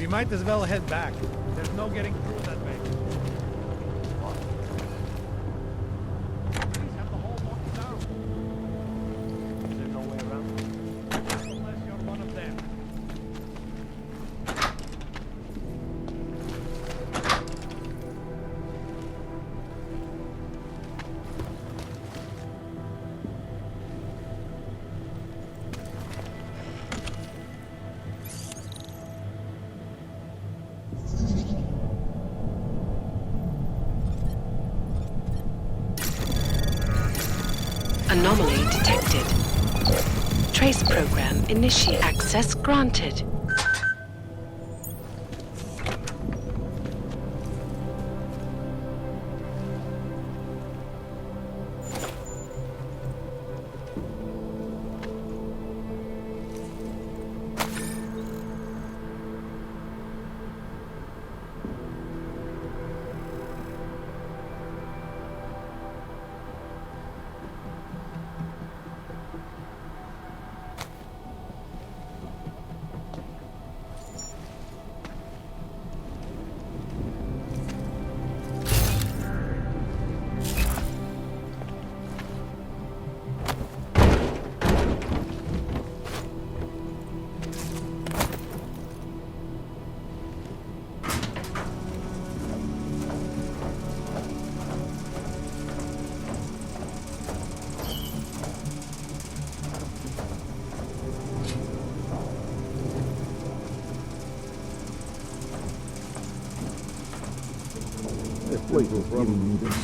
might as well head back. There's no getting through that way. Please have the hall locked down. There's no way around. Unless you're one of them. Anomaly detected. Trace program initiate. Access granted.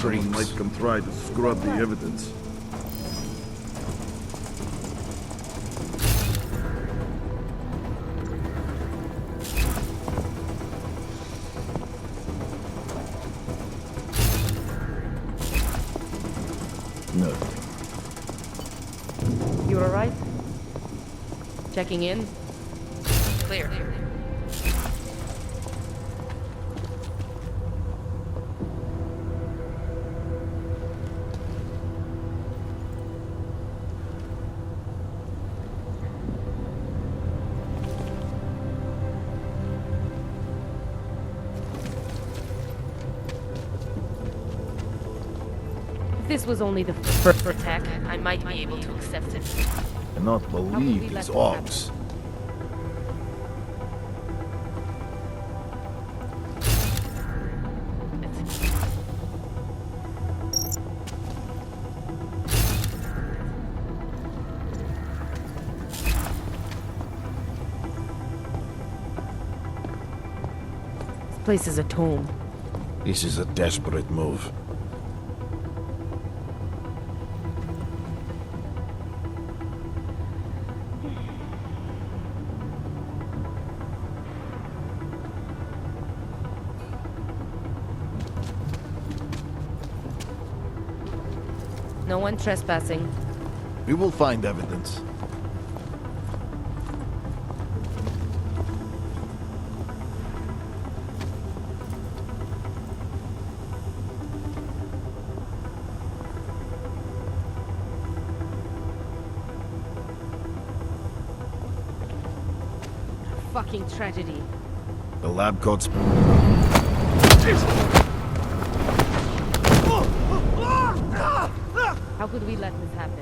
Someone might come try to scrub the evidence. No. You alright? Checking in? Clear. If this was only the first attack, I might be able to accept it. I cannot believe these orcs. This place is a tomb. This is a desperate move. No one trespassing. We will find evidence. Fucking tragedy. The lab coats. How could we let this happen?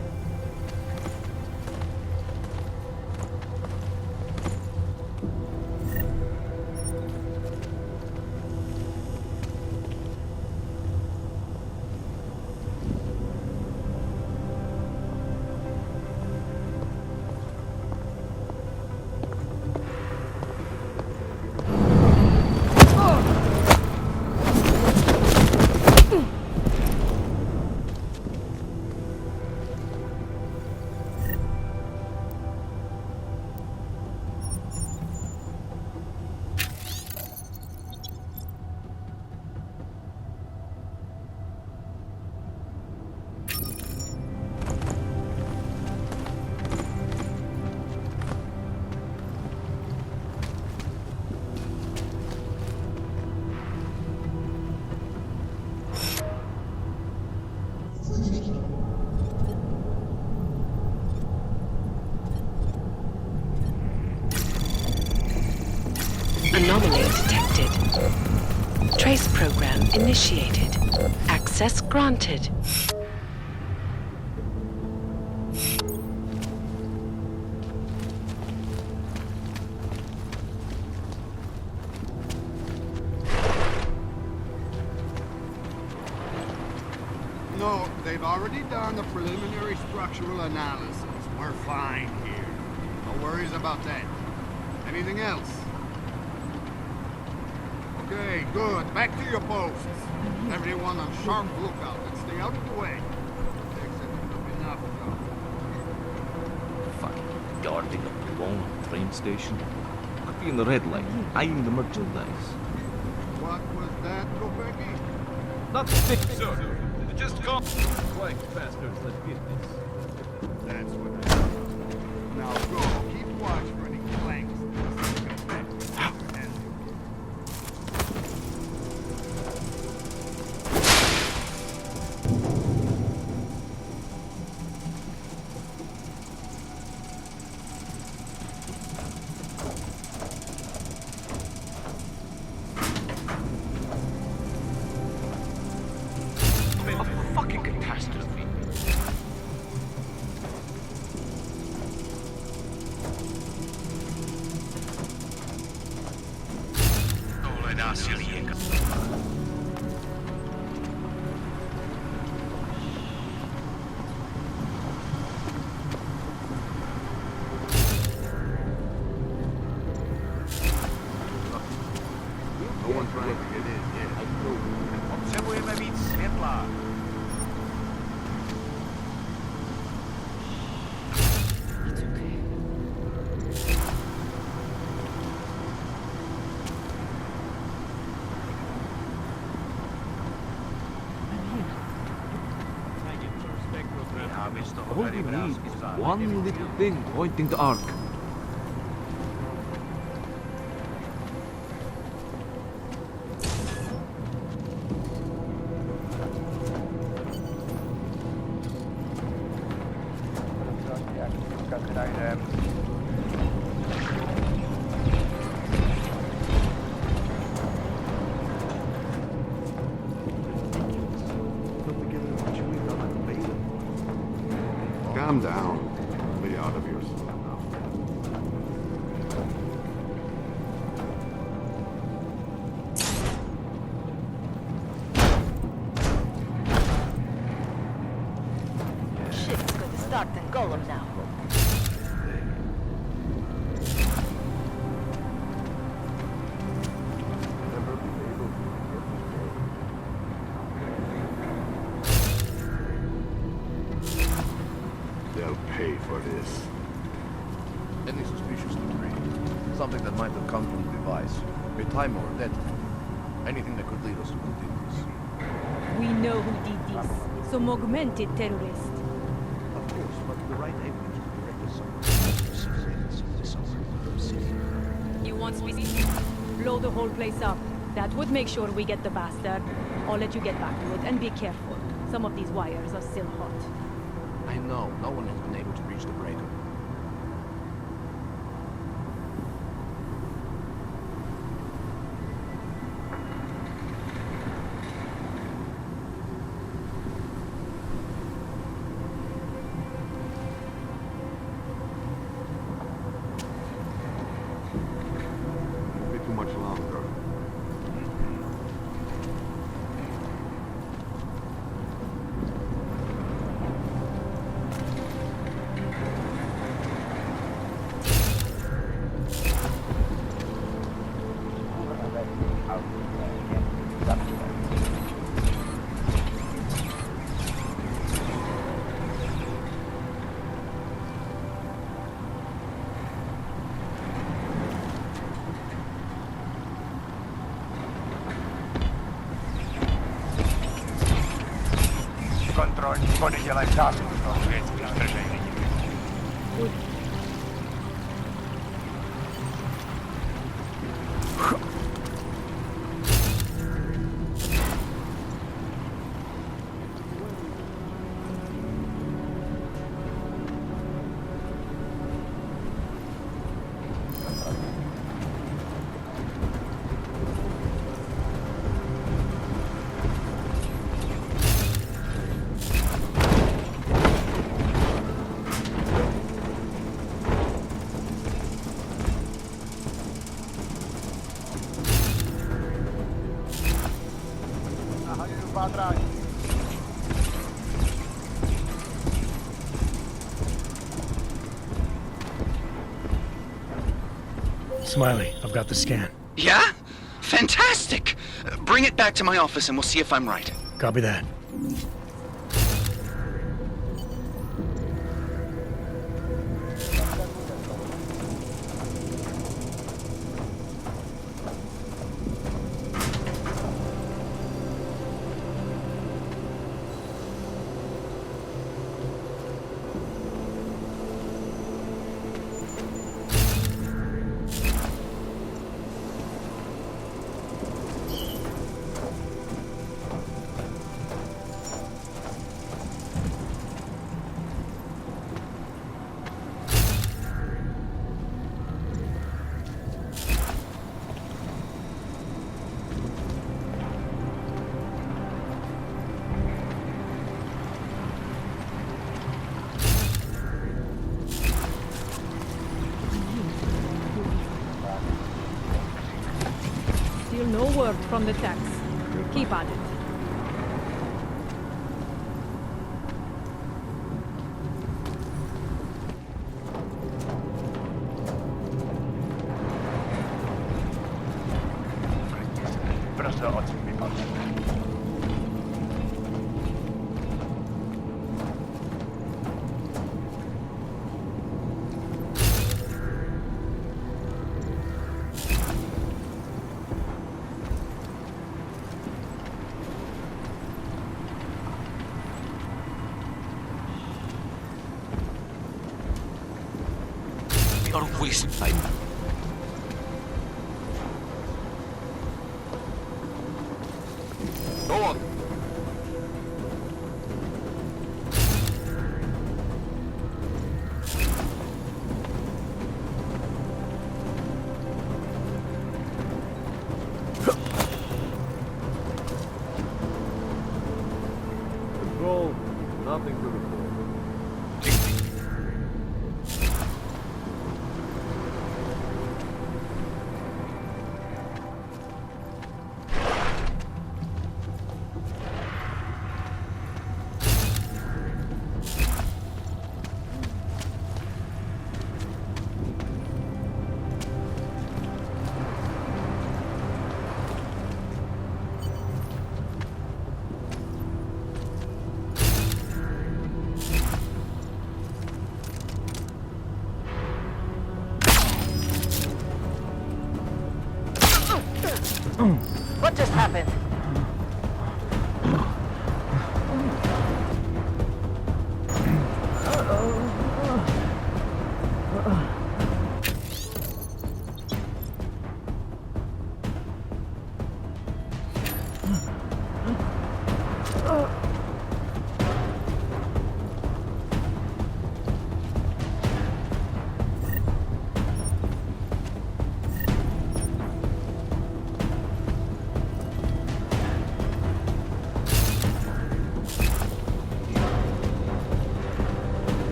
Trace program initiated. Access granted. No, they've already done the preliminary structural analysis. We're fine here. No worries about that. Anything else? Okay, good. Back to your posts. Everyone on sharp lookout and stay out of the way. Enough now. Fucking guarding a lone train station. Could be in the red light, eyeing the merchandise. What was that, Kopecky? Nothing, sir. Just come. Quiet bastards, let's get this. That's what I thought. Now go. Keep watch for any clanks. Come back. A fucking catastrophe. No one trying to get in yet. Potrzebujemy mieć świetla. It's okay. All we need is one little thing pointing the arc. Calm down. Be out of yourself now. Shit's going to start and go now. They'll pay for this. Any suspicious debris? Something that might have come from the device. A time or dead. Anything that could lead us to continue this. We know who did this. Some augmented terrorist. Of course, but the right evidence to direct us somewhere. You want species? Blow the whole place up. That would make sure we get the bastard. I'll let you get back to it, and be careful. Some of these wires are still hot. I know. No one has been able to reach the breaker. Won't be too much longer. Контроль. Буду делать так, что средств напряжения. Smiley, I've got the scan. Yeah? Fantastic! Bring it back to my office and we'll see if I'm right. Copy that. Still no word from the techs. Keep at it. We are wasting time. Go on. Control. Nothing to report. What just happened?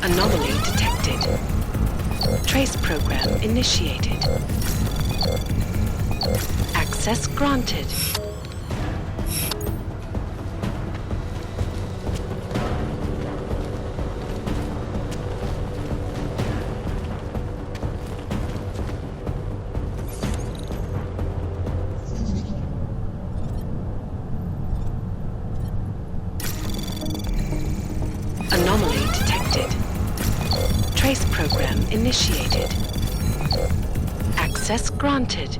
Anomaly detected. Trace program initiated. Access granted. Anomaly detected. Trace program initiated. Access granted.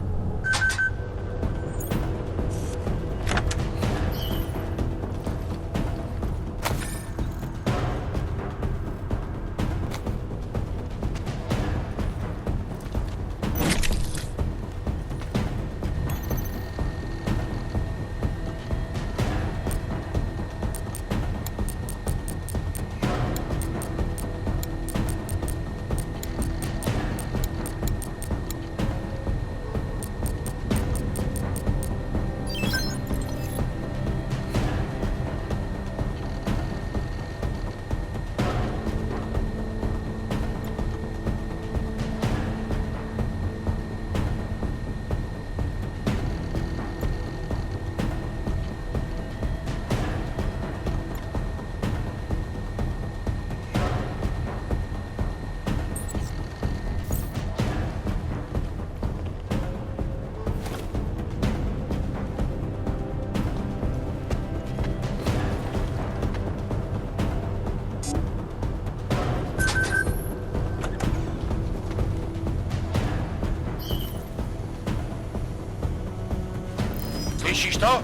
Słyszysz to?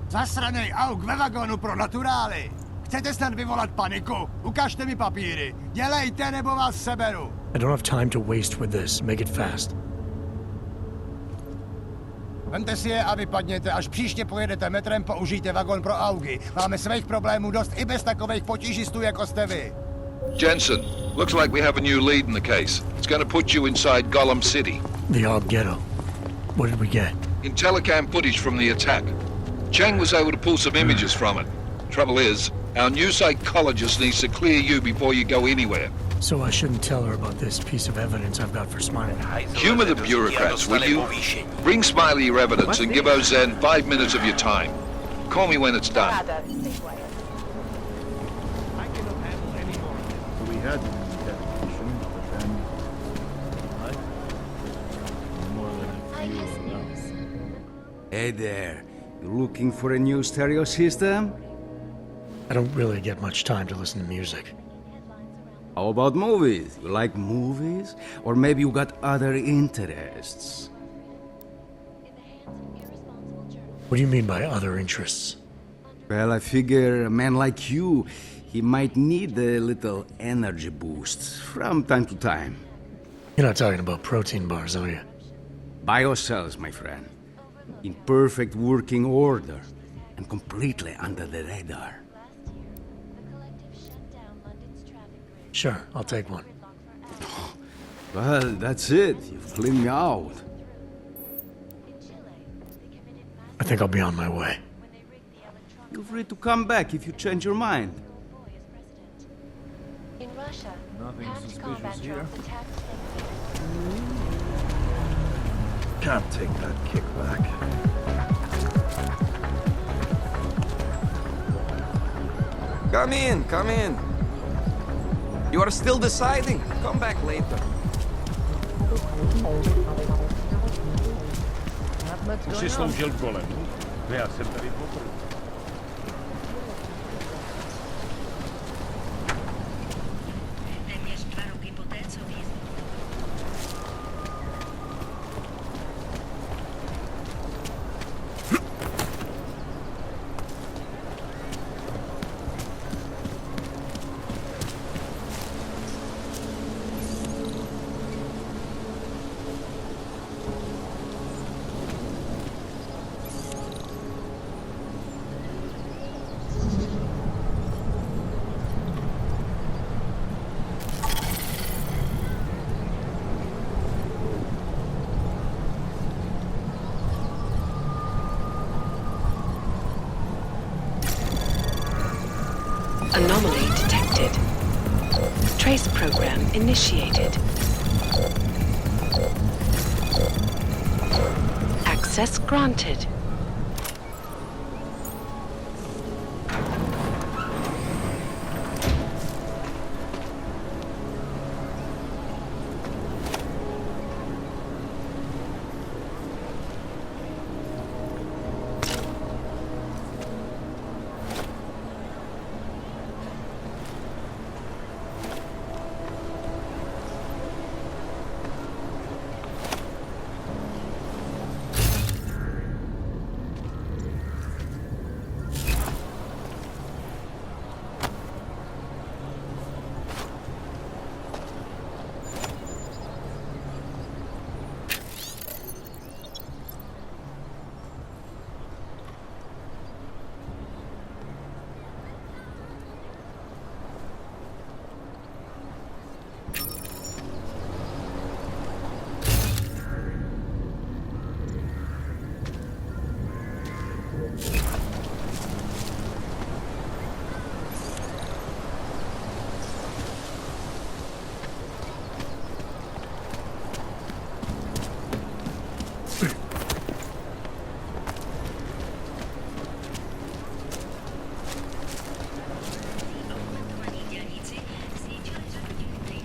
Zasranej auk ve vagonu pro naturály! Chcete snad vyvolat paniku? Ukažte mi papíry. Dělejte, nebo vás seberu. I don't have time to waste with this. Make it fast. Vemte si je a vypadněte. Až příště pojedete metrem, použijte vagon pro augy. Máme svých problémů dost i bez takových potížistů, jako jste vy. Jensen, looks like we have a new lead in the case. It's going to put you inside Gollum City. The Arb Ghetto. What did we get? Intellicam footage from the attack. Cheng was able to pull some images from it. Trouble is, our new psychologist needs to clear you before you go anywhere. So I shouldn't tell her about this piece of evidence I've got for Smiley. Humor the bureaucrats, will you? Bring Smiley your evidence and give Ozen 5 minutes of your time. Call me when it's done. I cannot handle any more of this. So we had an investigation, but then... More than a few knows. Hey there, you looking for a new stereo system? I don't really get much time to listen to music. How about movies? You like movies? Or maybe you got other interests? What do you mean by other interests? Well, I figure a man like you, he might need a little energy boost from time to time. You're not talking about protein bars, are you? Biocells, my friend. In perfect working order. And completely under the radar. Sure, I'll take one. Well, that's it. You've cleaned me out. I think I'll be on my way. Feel free to come back if you change your mind. In Russia, Nothing past suspicious combat here. drones attacked Can't take that kickback. Come in, come in. You are still deciding? Come back later. Už si sloužil v golemu. Já jsem tady poprvé. Anomaly detected. Trace program initiated. Access granted.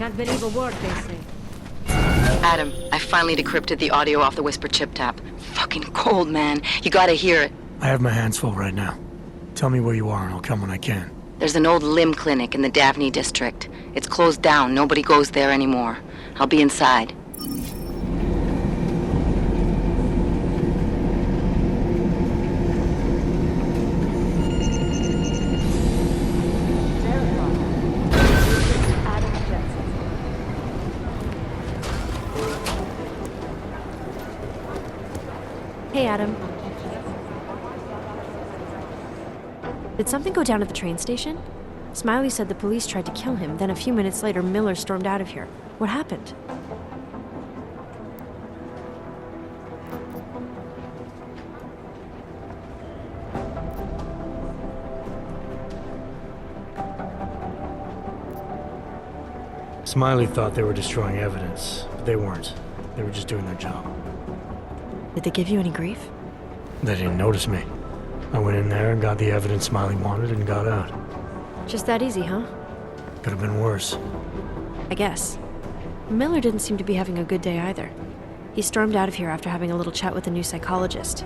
Can't believe a word they say. Adam, I finally decrypted the audio off the Whisper chip tap. Fucking cold, man. You gotta hear it. I have my hands full right now. Tell me where you are and I'll come when I can. There's an old limb clinic in the Daphne district. It's closed down. Nobody goes there anymore. I'll be inside. Hey, Adam. Did something go down at the train station? Smiley said the police tried to kill him, then a few minutes later, Miller stormed out of here. What happened? Smiley thought they were destroying evidence, but they weren't. They were just doing their job. Did they give you any grief? They didn't notice me. I went in there and got the evidence Smiley wanted and got out. Just that easy, huh? Could have been worse. I guess. Miller didn't seem to be having a good day either. He stormed out of here after having a little chat with the new psychologist.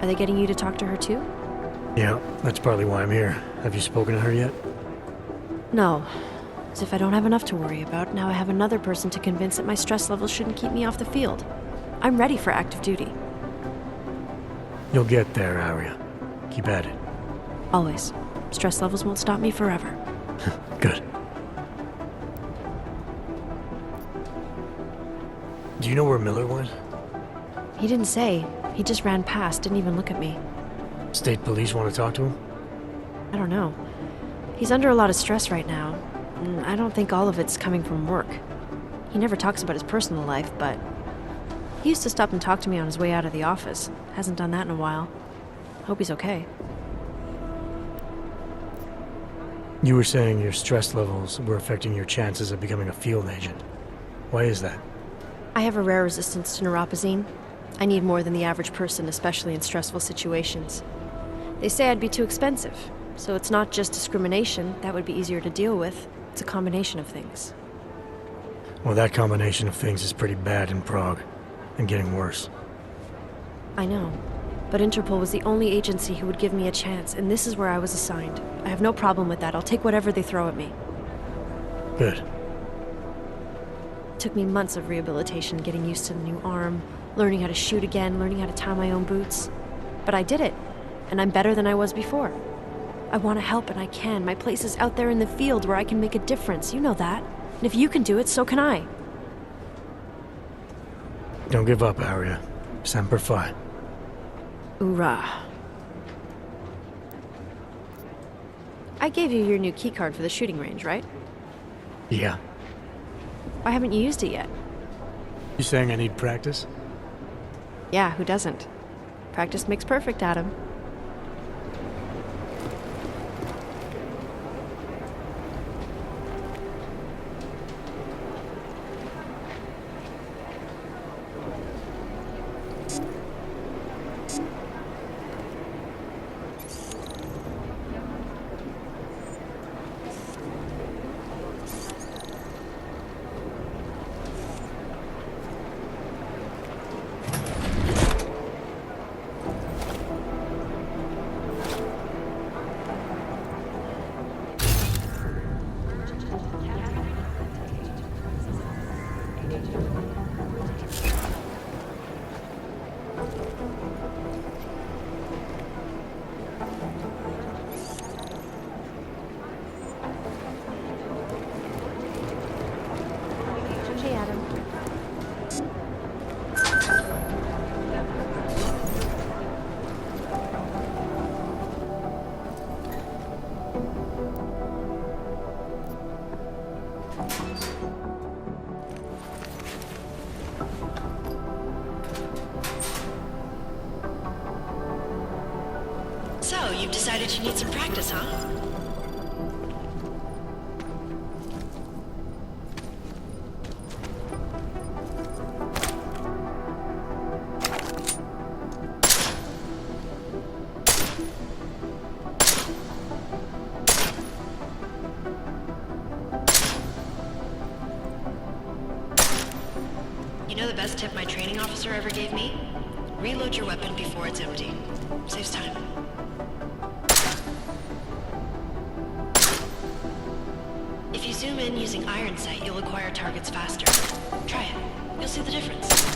Are they getting you to talk to her too? Yeah, that's partly why I'm here. Have you spoken to her yet? No. As if I don't have enough to worry about, now I have another person to convince that my stress levels shouldn't keep me off the field. I'm ready for active duty. You'll get there, Arya. Keep at it. Always. Stress levels won't stop me forever. Good. Do you know where Miller went? He didn't say. He just ran past, didn't even look at me. State police want to talk to him? I don't know. He's under a lot of stress right now. And I don't think all of it's coming from work. He never talks about his personal life, but he used to stop and talk to me on his way out of the office. Hasn't done that in a while. Hope he's okay. You were saying your stress levels were affecting your chances of becoming a field agent. Why is that? I have a rare resistance to neuropazine. I need more than the average person, especially in stressful situations. They say I'd be too expensive, so it's not just discrimination. That would be easier to deal with. It's a combination of things. Well, that combination of things is pretty bad in Prague, and getting worse. I know. But Interpol was the only agency who would give me a chance, and this is where I was assigned. I have no problem with that. I'll take whatever they throw at me. Good. It took me months of rehabilitation, getting used to the new arm, learning how to shoot again, learning how to tie my own boots. But I did it, and I'm better than I was before. I want to help, and I can. My place is out there in the field where I can make a difference. You know that. And if you can do it, so can I. Don't give up, Arya. Semper Fi. Hoorah. I gave you your new keycard for the shooting range, right? Yeah. Why haven't you used it yet? You saying I need practice? Yeah, who doesn't? Practice makes perfect, Adam. Hey, Adam. So, you've decided you need some practice, huh? tip my training officer ever gave me? Reload your weapon before it's empty. Saves time. If you zoom in using iron sight, you'll acquire targets faster. Try it. You'll see the difference.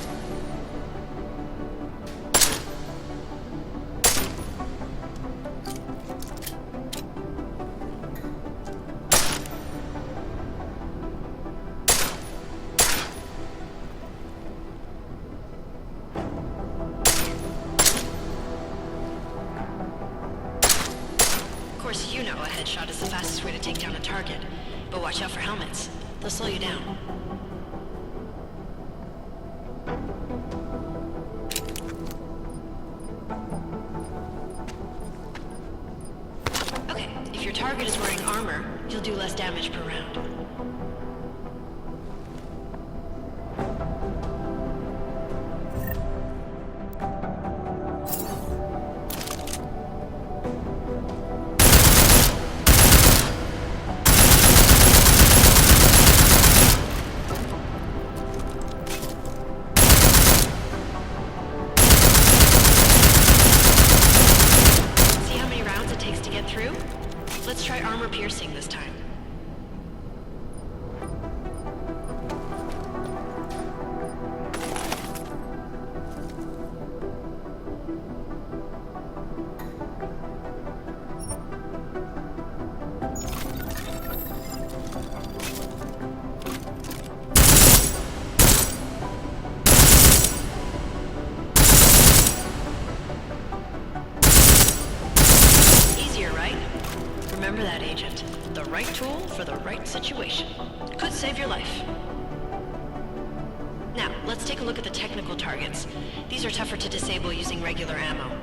Of course, you know a headshot is the fastest way to take down a target, but watch out for helmets. They'll slow you down. Okay, if your target is wearing armor, you'll do less damage per round. Let's try armor piercing this time. Easier, right? Remember that, Agent. The right tool for the right situation. Could save your life. Now, let's take a look at the technical targets. These are tougher to disable using regular ammo.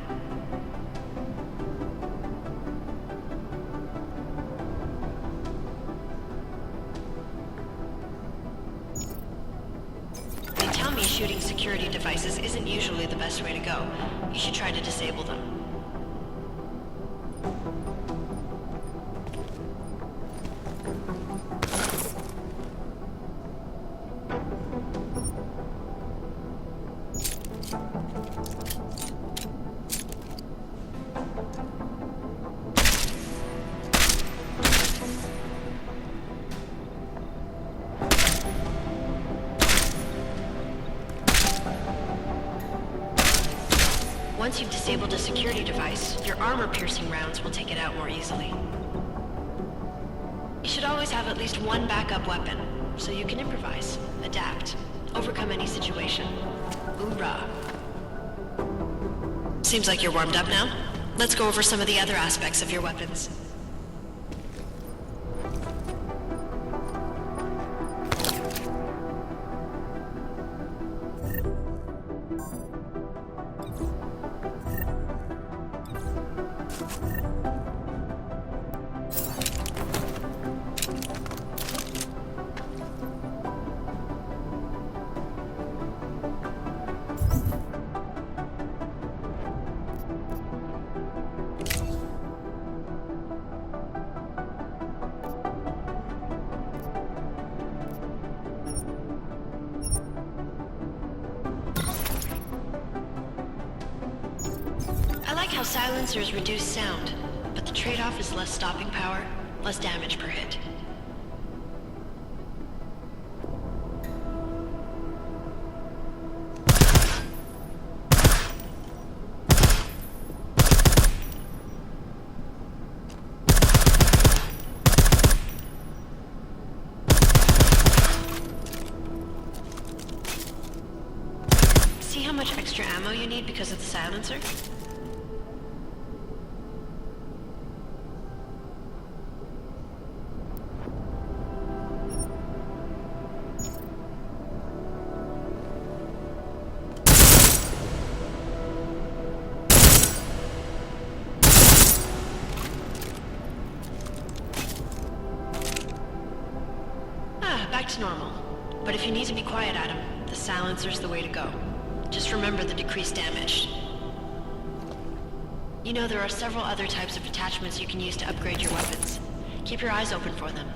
They tell me shooting security devices isn't usually the best way to go. You should try to disable them. Once you've disabled a security device, your armor-piercing rounds will take it out more easily. You should always have at least one backup weapon, so you can improvise, adapt, overcome any situation. Hoorah! Seems like you're warmed up now. Let's go over some of the other aspects of your weapons. I like how silencers reduce sound, but the trade-off is less stopping power, less damage per hit. See how much extra ammo you need because of the silencer? Back to normal. But if you need to be quiet, Adam, the silencer's the way to go. Just remember the decreased damage. You know there are several other types of attachments you can use to upgrade your weapons. Keep your eyes open for them.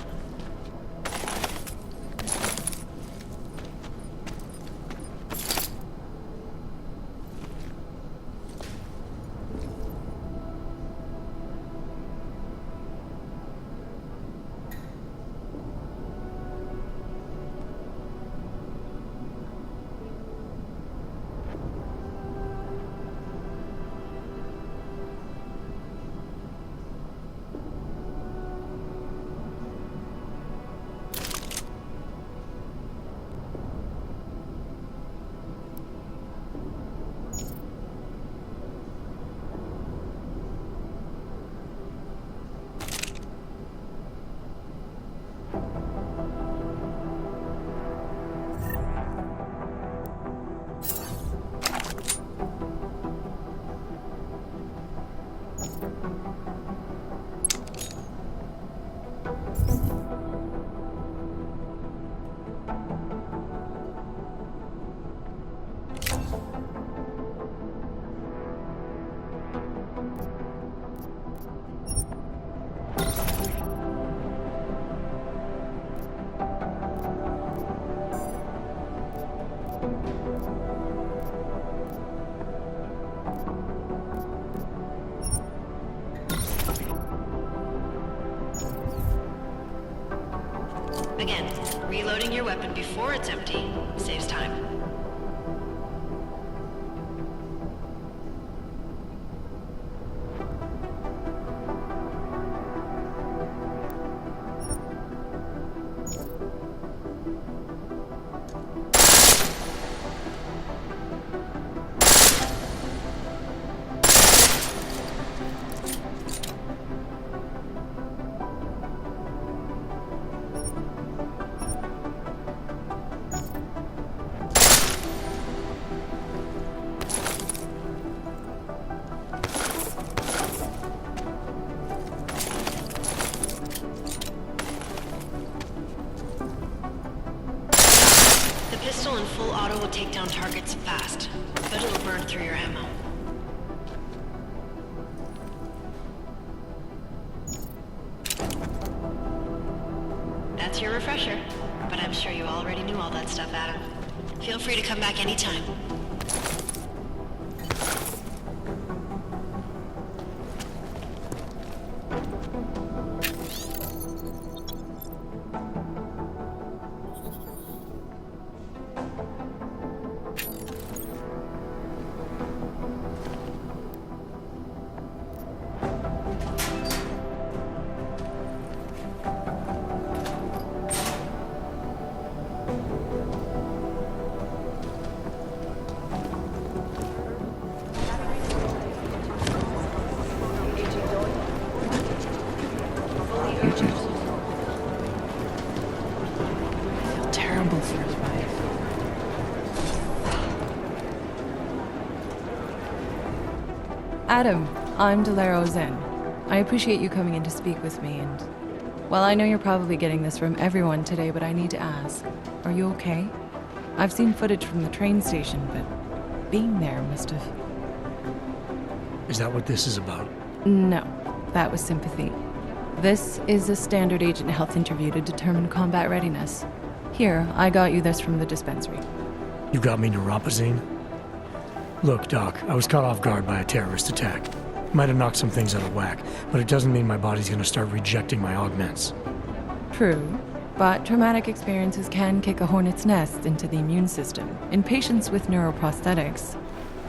your weapon before it's empty saves time. The pistol in full auto will take down targets fast, but it'll burn through your ammo. That's your refresher, but I'm sure you already knew all that stuff, Adam. Feel free to come back anytime. Terrible for his wife. Adam, I'm Delaro Zen. I appreciate you coming in to speak with me, and well, I know you're probably getting this from everyone today, but I need to ask, are you okay? I've seen footage from the train station, but being there must have... Is that what this is about? No, that was sympathy. This is a standard agent health interview to determine combat readiness. Here, I got you this from the dispensary. You got me neuropazine? Look, Doc, I was caught off guard by a terrorist attack. Might have knocked some things out of whack, but it doesn't mean my body's gonna start rejecting my augments. True, but traumatic experiences can kick a hornet's nest into the immune system in patients with neuroprosthetics.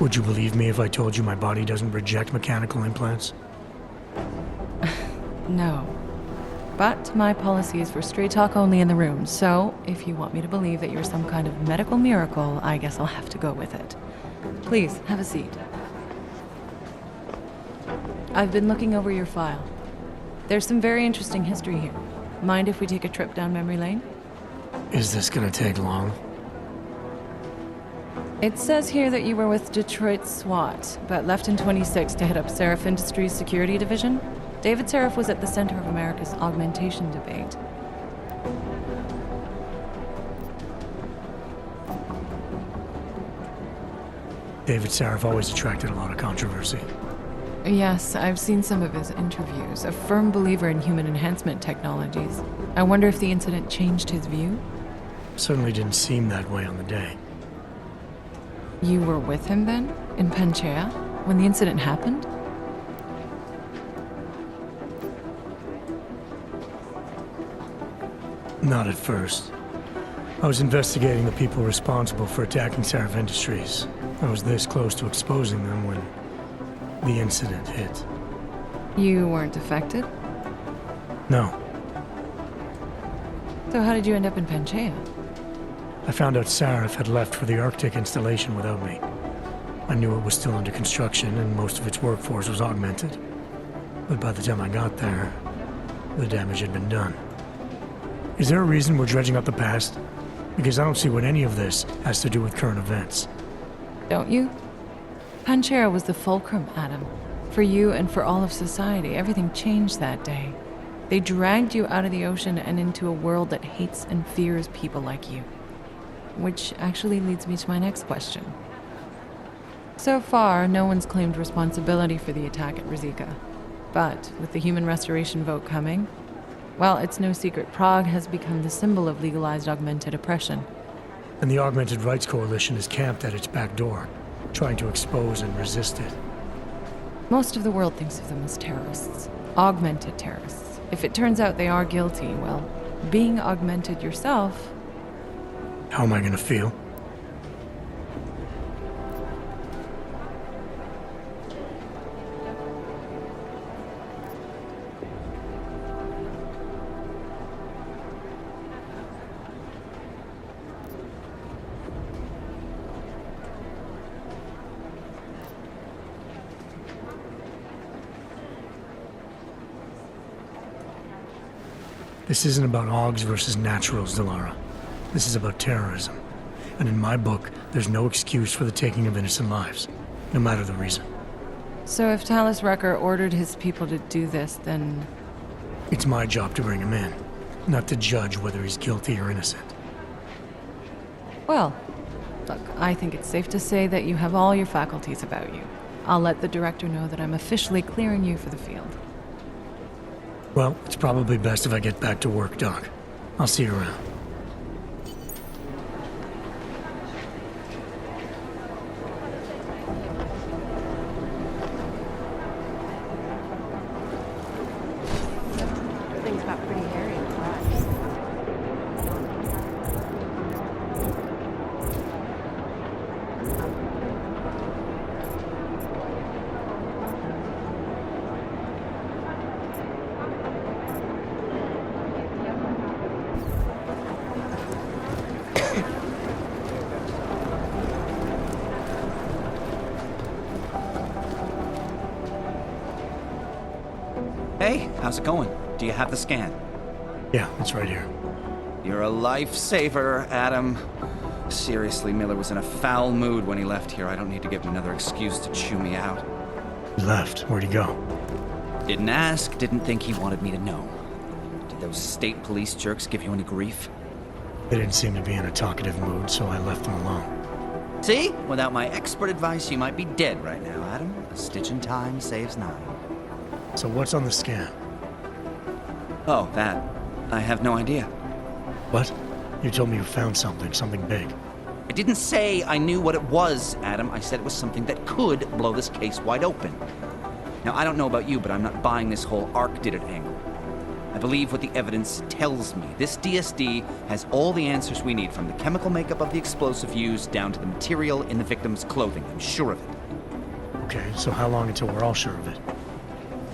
Would you believe me if I told you my body doesn't reject mechanical implants? No. But my policy is for straight talk only in the room, so if you want me to believe that you're some kind of medical miracle, I guess I'll have to go with it. Please, have a seat. I've been looking over your file. There's some very interesting history here. Mind if we take a trip down memory lane? Is this gonna take long? It says here that you were with Detroit SWAT, but left in 26 to head up Seraph Industries' security division. David Seraph was at the center of America's augmentation debate. David Seraph always attracted a lot of controversy. Yes, I've seen some of his interviews. A firm believer in human enhancement technologies. I wonder if the incident changed his view? Certainly didn't seem that way on the day. You were with him then? In Panchea? When the incident happened? Not at first. I was investigating the people responsible for attacking Seraph Industries. I was this close to exposing them when the incident hit. You weren't affected? No. So how did you end up in Panchea? I found out Seraph had left for the Arctic installation without me. I knew it was still under construction and most of its workforce was augmented. But by the time I got there, the damage had been done. Is there a reason we're dredging up the past? Because I don't see what any of this has to do with current events. Don't you? Panchea was the fulcrum, Adam. For you and for all of society, everything changed that day. They dragged you out of the ocean and into a world that hates and fears people like you. Which actually leads me to my next question. So far, no one's claimed responsibility for the attack at Rizika. But with the human restoration vote coming, well, it's no secret Prague has become the symbol of legalized augmented oppression. And the Augmented Rights Coalition is camped at its back door, trying to expose and resist it. Most of the world thinks of them as terrorists. Augmented terrorists. If it turns out they are guilty, well, being augmented yourself, How am I gonna feel? This isn't about Augs versus naturals, Delara. This is about terrorism. And in my book, there's no excuse for the taking of innocent lives, no matter the reason. So if Talus Rucker ordered his people to do this, then... It's my job to bring him in, not to judge whether he's guilty or innocent. Well, look, I think it's safe to say that you have all your faculties about you. I'll let the director know that I'm officially clearing you for the field. Well, it's probably best if I get back to work, Doc. I'll see you around. Things got pretty hairy and flat. Hey, how's it going? Do you have the scan? Yeah, it's right here. You're a lifesaver, Adam. Seriously, Miller was in a foul mood when he left here. I don't need to give him another excuse to chew me out. He left. Where'd he go? Didn't ask, didn't think he wanted me to know. Did those state police jerks give you any grief? They didn't seem to be in a talkative mood, so I left them alone. See? Without my expert advice, you might be dead right now, Adam. A stitch in time saves 9. So what's on the scan? Oh, that. I have no idea. What? You told me you found something big. I didn't say I knew what it was, Adam. I said it was something that could blow this case wide open. Now, I don't know about you, but I'm not buying this whole Ark did it angle. I believe what the evidence tells me. This DSD has all the answers we need, from the chemical makeup of the explosive used down to the material in the victim's clothing. I'm sure of it. Okay, so how long until we're all sure of it?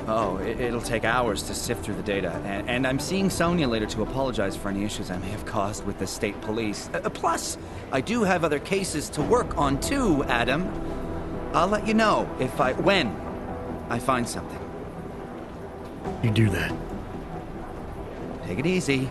Oh, it'll take hours to sift through the data. And I'm seeing Sonia later to apologize for any issues I may have caused with the state police. Plus, I do have other cases to work on too, Adam. I'll let you know when I find something. You do that. Take it easy.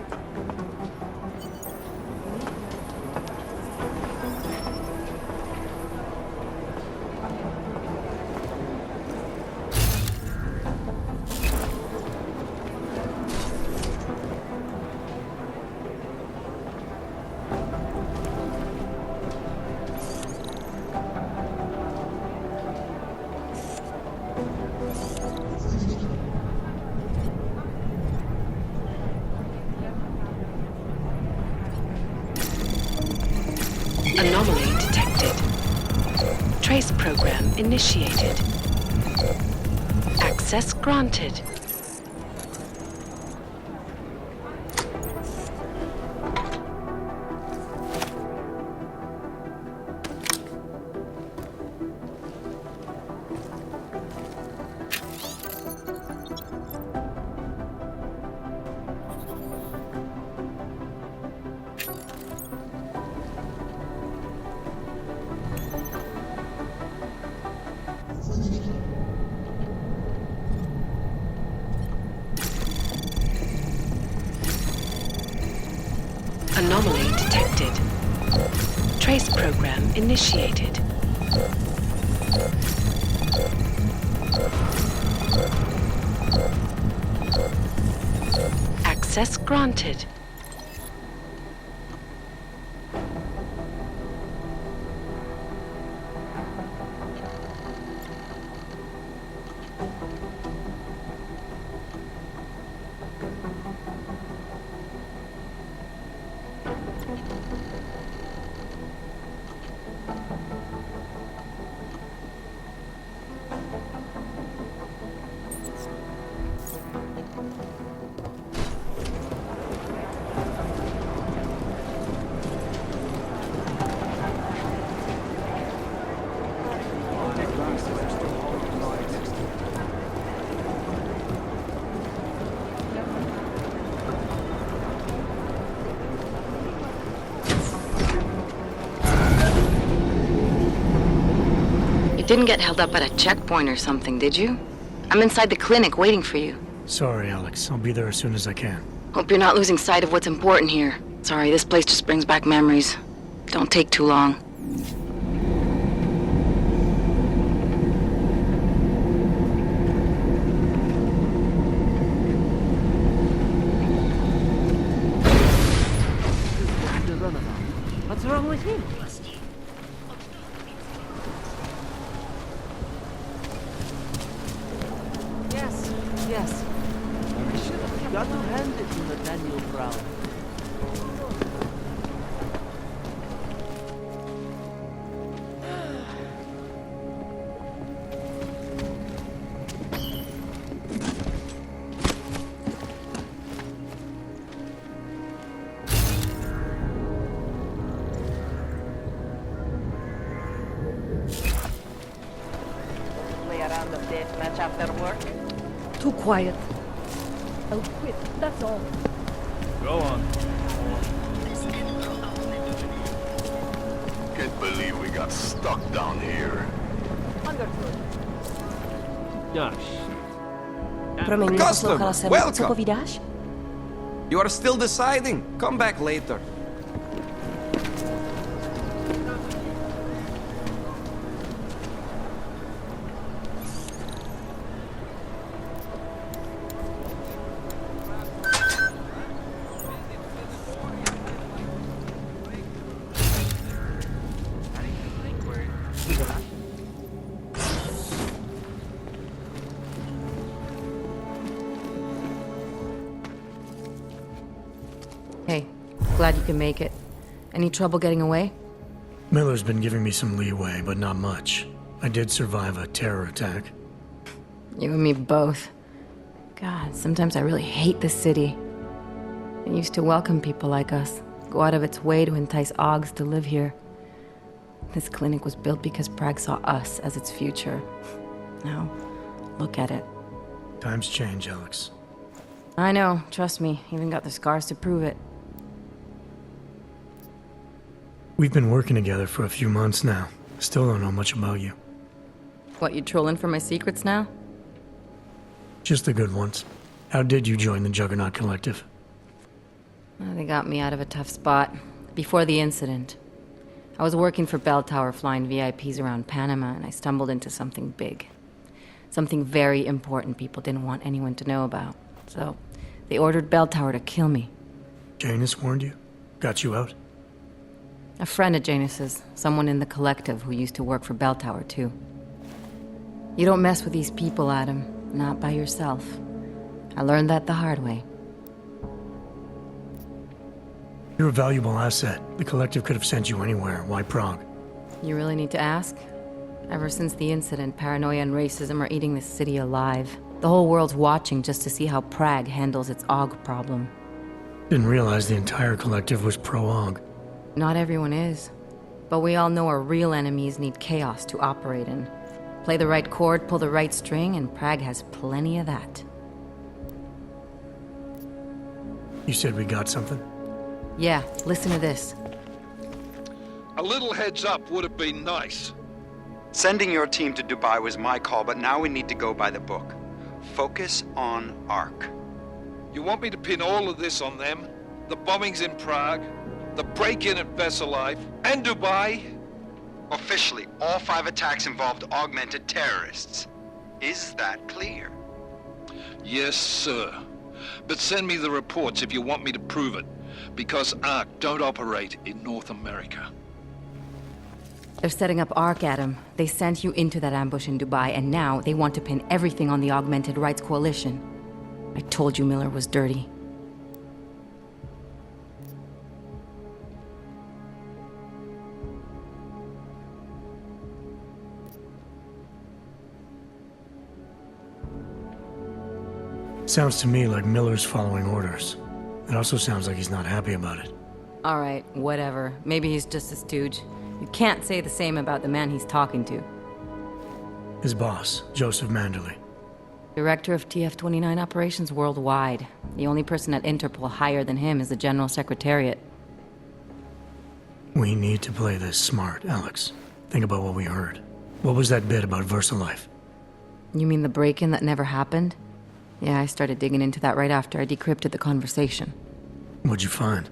Anomaly detected. Trace program initiated. Access granted. Anomaly detected. Trace program initiated. Access granted. didn't get held up at a checkpoint or something, did you? I'm inside the clinic waiting for you. Sorry, Alex. I'll be there as soon as I can. Hope you're not losing sight of what's important here. Sorry, this place just brings back memories. Don't take too long. What's wrong with him? Yes, yes. I should have got to hand it to Nathaniel Brown. Play a round of deathmatch after work? Too quiet. I'll quit, that's all. Go on. Can't believe we got stuck down here. Understood. Custom, poslouchala jsem. Co welcome. povídáš? You are still deciding. Come back later. Hey, glad you can make it. Any trouble getting away? Miller's been giving me some leeway, but not much. I did survive a terror attack. You and me both. God, sometimes I really hate this city. It used to welcome people like us, go out of its way to entice Augs to live here. This clinic was built because Prague saw us as its future. Now, look at it. Times change, Alex. I know, trust me, even got the scars to prove it. We've been working together for a few months now. Still don't know much about you. What, you trolling for my secrets now? Just the good ones. How did you join the Juggernaut Collective? Well, they got me out of a tough spot. Before the incident. I was working for Bell Tower flying VIPs around Panama, and I stumbled into something big. Something very important people didn't want anyone to know about. So, they ordered Bell Tower to kill me. Janus warned you? Got you out? A friend of Janus's, someone in the collective who used to work for Bell Tower too. You don't mess with these people, Adam. Not by yourself. I learned that the hard way. You're a valuable asset. The collective could have sent you anywhere. Why Prague? You really need to ask? Ever since the incident, paranoia and racism are eating this city alive. The whole world's watching just to see how Prague handles its AUG problem. Didn't realize the entire collective was pro-AUG. Not everyone is. But we all know our real enemies need chaos to operate in. Play the right chord, pull the right string, and Prague has plenty of that. You said we got something? Yeah, listen to this. A little heads up would have been nice. Sending your team to Dubai was my call, but now we need to go by the book. Focus on ARC. You want me to pin all of this on them? The bombings in Prague, the break-in at Veselaiv, and Dubai? Officially, all 5 attacks involved augmented terrorists. Is that clear? Yes, sir. But send me the reports if you want me to prove it, because ARC don't operate in North America. They're setting up ARC, Adam. They sent you into that ambush in Dubai, and now they want to pin everything on the Augmented Rights Coalition. I told you Miller was dirty. Sounds to me like Miller's following orders. It also sounds like he's not happy about it. All right, whatever. Maybe he's just a stooge. You can't say the same about the man he's talking to. His boss, Joseph Manderley. Director of TF-29 operations worldwide. The only person at Interpol higher than him is the General Secretariat. We need to play this smart, Alex. Think about what we heard. What was that bit about VersaLife? You mean the break-in that never happened? Yeah, I started digging into that right after I decrypted the conversation. What'd you find?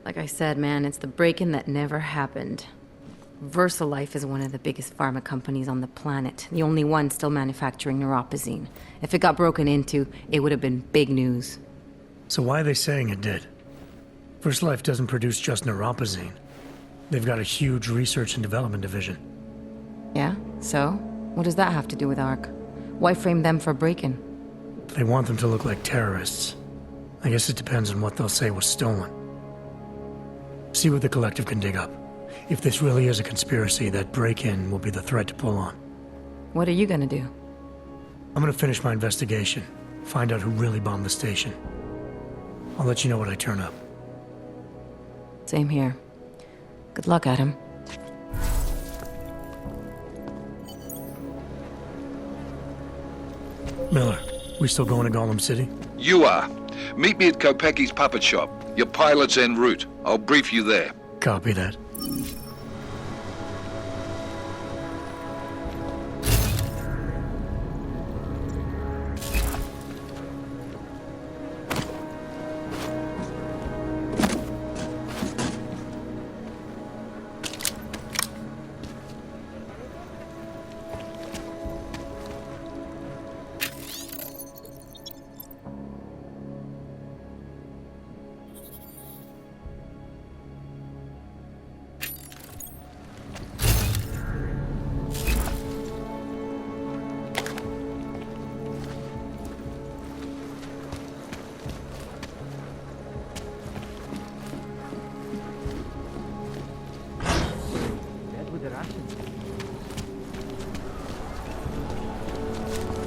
Like I said, man, it's the break-in that never happened. VersaLife is one of the biggest pharma companies on the planet. The only one still manufacturing neuropozyne. If it got broken into, it would have been big news. So why are they saying it did? VersaLife doesn't produce just neuropozyne. They've got a huge research and development division. Yeah? So? What does that have to do with ARC? Why frame them for break-in? They want them to look like terrorists. I guess it depends on what they'll say was stolen. See what the Collective can dig up. If this really is a conspiracy, that break-in will be the thread to pull on. What are you gonna do? I'm gonna finish my investigation, find out who really bombed the station. I'll let you know when I turn up. Same here. Good luck, Adam. Miller, we still going to Golem City? You are. Meet me at Kopecki's puppet shop. Your pilot's en route. I'll brief you there. Copy that.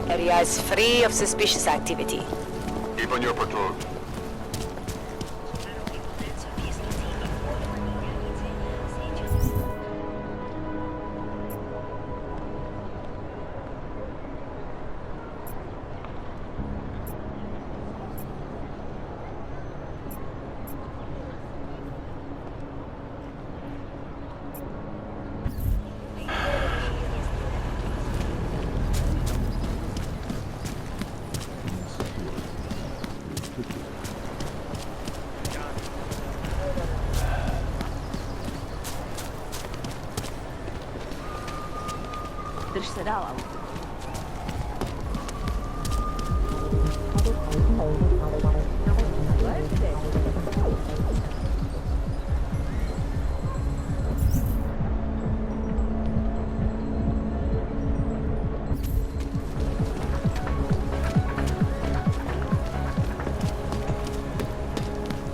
Area is free of suspicious activity. Keep on your patrol.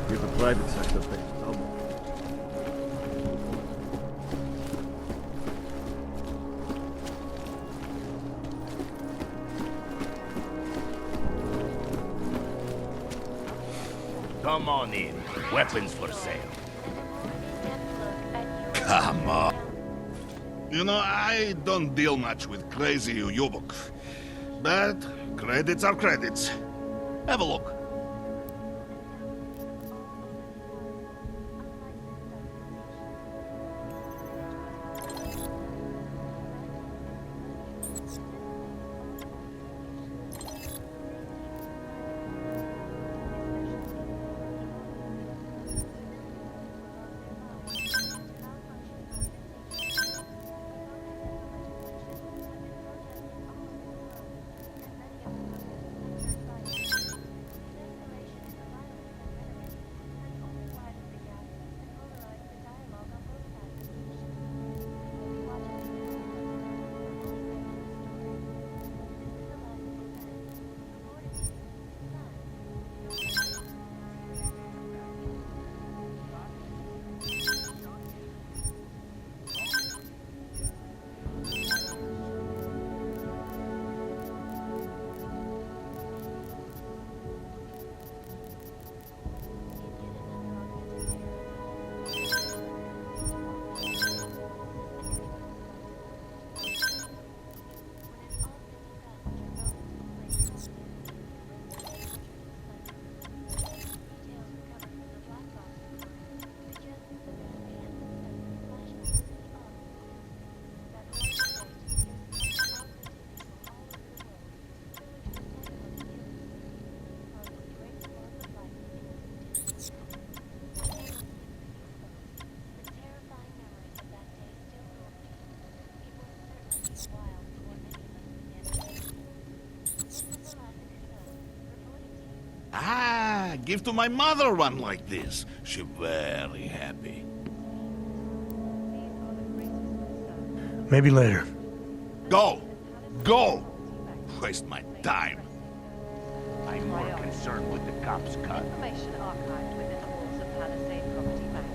If the private sector pays double. Come on in. Weapons for sale. Come on. You know, I don't deal much with crazy Uyubuk. But credits are credits. Have a look. Ah, give to my mother one like this. She very happy. Maybe later. Go! Go! Waste my time. I'm more concerned with the cops' cut. Information archived within the walls of Palisade Property Bank.